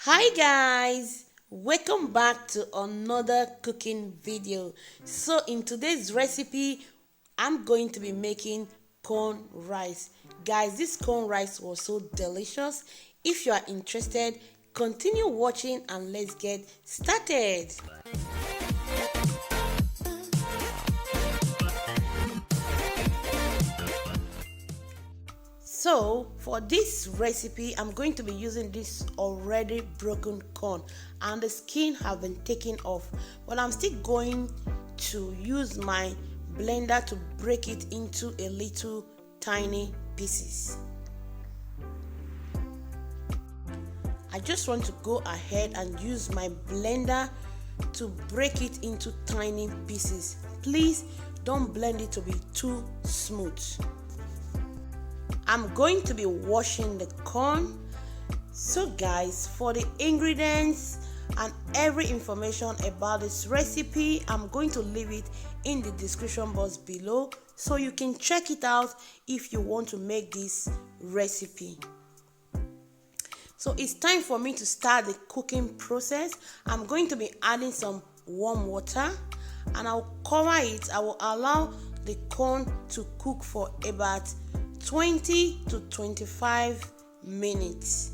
Hi guys, welcome back to another cooking video. So in today's recipe I'm going to be making corn rice. Guys, this corn rice was so delicious. If you are interested, continue watching and let's get started. So for this recipe I'm going to be using this already broken corn and the skin have been taken off, but I'm still going to use my blender to break it into a little tiny pieces. I just want to go ahead and use my blender to break it into tiny pieces. Please don't blend it to be too smooth. I'm going to be washing the corn. So guys, for the ingredients and every information about this recipe, I'm going to leave it in the description box below so you can check it out if you want to make this recipe. So it's time for me to start the cooking process. I'm going to be adding some warm water and I'll cover it. I will allow the corn to cook for about 20 to 25 minutes.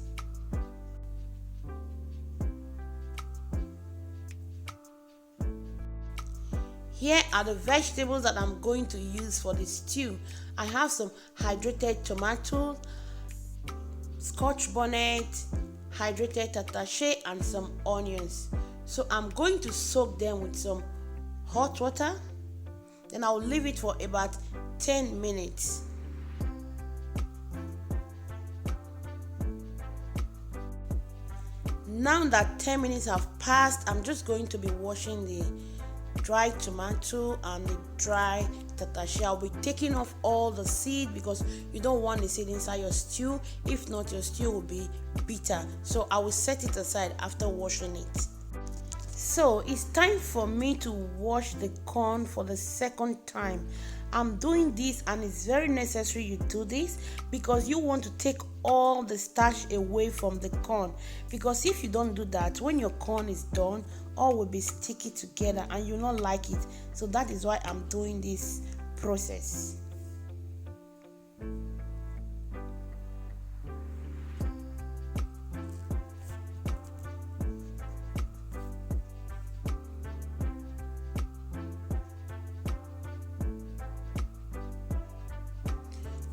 Here are the vegetables that I'm going to use for the stew. I have some hydrated tomatoes, scotch bonnet, hydrated tatashe, and some onions. So I'm going to soak them with some hot water. Then I'll leave it for about 10 minutes. Now that 10 minutes have passed, I'm just going to be washing the dry tomato and the dry tatashe. I'll be taking off all the seed because you don't want the seed inside your stew. If not, your stew will be bitter. So I will set it aside after washing it. So it's time for me to wash the corn for the second time. I'm doing this and it's very necessary you do this because you want to take all the starch away from the corn, because if you don't do that, when your corn is done, all will be sticky together and you'll not like it. So that is why I'm doing this process.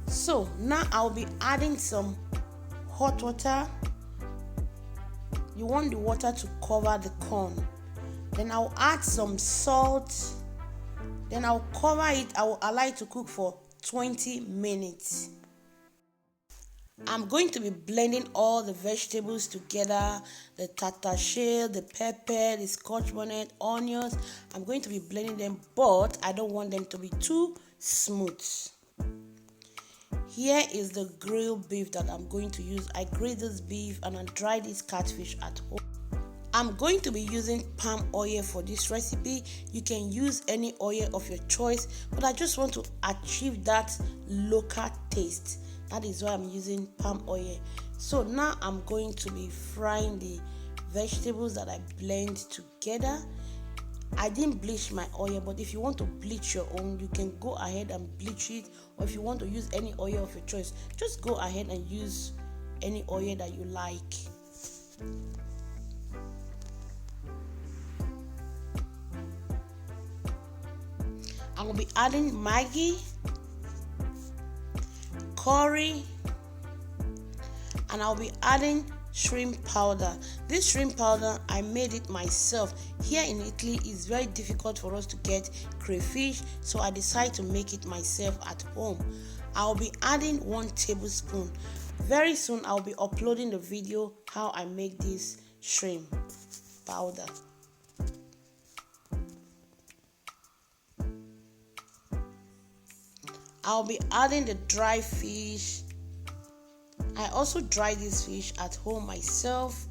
So now I'll be adding some hot water. You want the water to cover the corn. Then I'll add some salt. Then I'll cover it. I will allow it to cook for 20 minutes. I'm going to be blending all the vegetables together, the tatashe, the pepper, the scotch bonnet, onions. I'm going to be blending them, but I don't want them to be too smooth. Here is the grilled beef that I'm going to use. I grilled this beef and I dried this catfish at home. I'm going to be using palm oil for this recipe. You can use any oil of your choice, but I just want to achieve that local taste. That is why I'm using palm oil. So now I'm going to be frying the vegetables that I blend together. I didn't bleach my oil, but if you want to bleach your own, you can go ahead and bleach it, or if you want to use any oil of your choice, just go ahead and use any oil that you like. I will be adding maggi, curry, and I'll be adding shrimp powder. This shrimp powder, I made it myself. Here in Italy, it's very difficult for us to get crayfish, so I decided to make it myself at home. I'll be adding 1 tablespoon. Very soon I'll be uploading the video how I make this shrimp powder. I'll be adding the dry fish. I also dry this fish at home myself.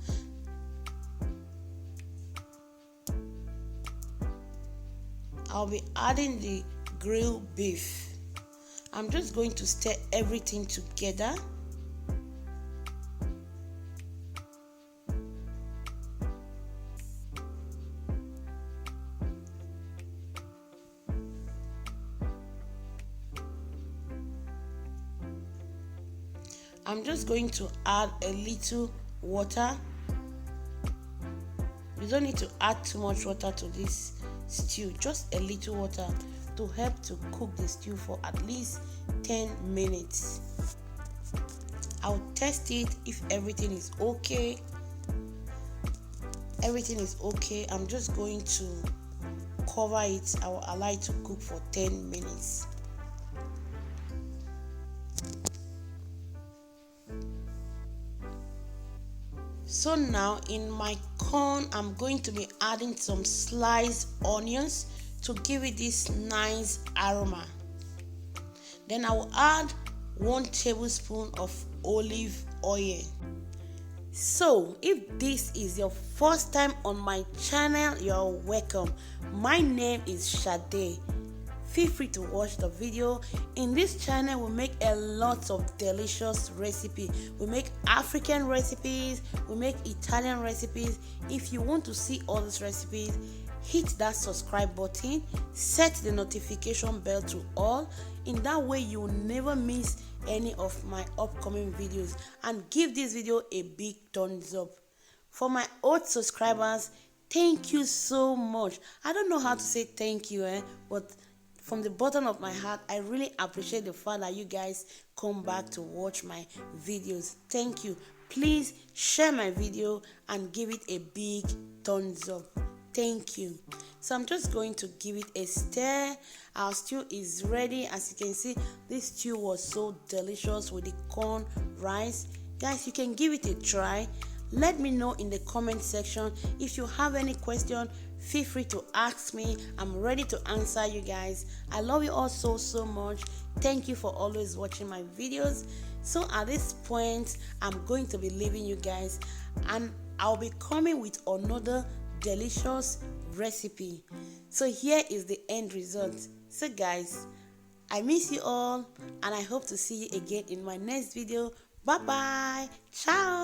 I'll be adding the grilled beef. I'm just going to stir everything together. I'm just going to add a little water. You don't need to add too much water to this stew, just a little water to help to cook the stew for at least 10 minutes. I'll test it if everything is okay. Everything is okay. I'm just going to cover it. I will allow it to cook for 10 minutes. So now in my corn, I'm going to be adding some sliced onions to give it this nice aroma. Then I will add 1 tablespoon of olive oil. So if this is your first time on my channel, you're welcome. My name is Sade. Feel free to watch the video. In this channel we make a lot of delicious recipes. We make African recipes, we make Italian recipes. If you want to see all these recipes, hit that subscribe button, set the notification bell to all. In that way you will never miss any of my upcoming videos, and give this video a big thumbs up. For my old subscribers, thank you so much. I don't know how to say thank you, but from the bottom of my heart, I really appreciate the fact that you guys come back to watch my videos. Thank you. Please share my video and give it a big thumbs up. Thank you. So I'm just going to give it a stir. Our stew is ready. As you can see, this stew was so delicious with the corn rice. Guys, you can give it a try. Let me know in the comment section. If you have any question, feel free to ask me. I'm ready to answer you guys. I love you all so much. Thank you for always watching my videos. So at this point, I'm going to be leaving you guys, and I'll be coming with another delicious recipe. So here is the end result. So guys, I miss you all, and I hope to see you again in my next video. Bye bye. Ciao.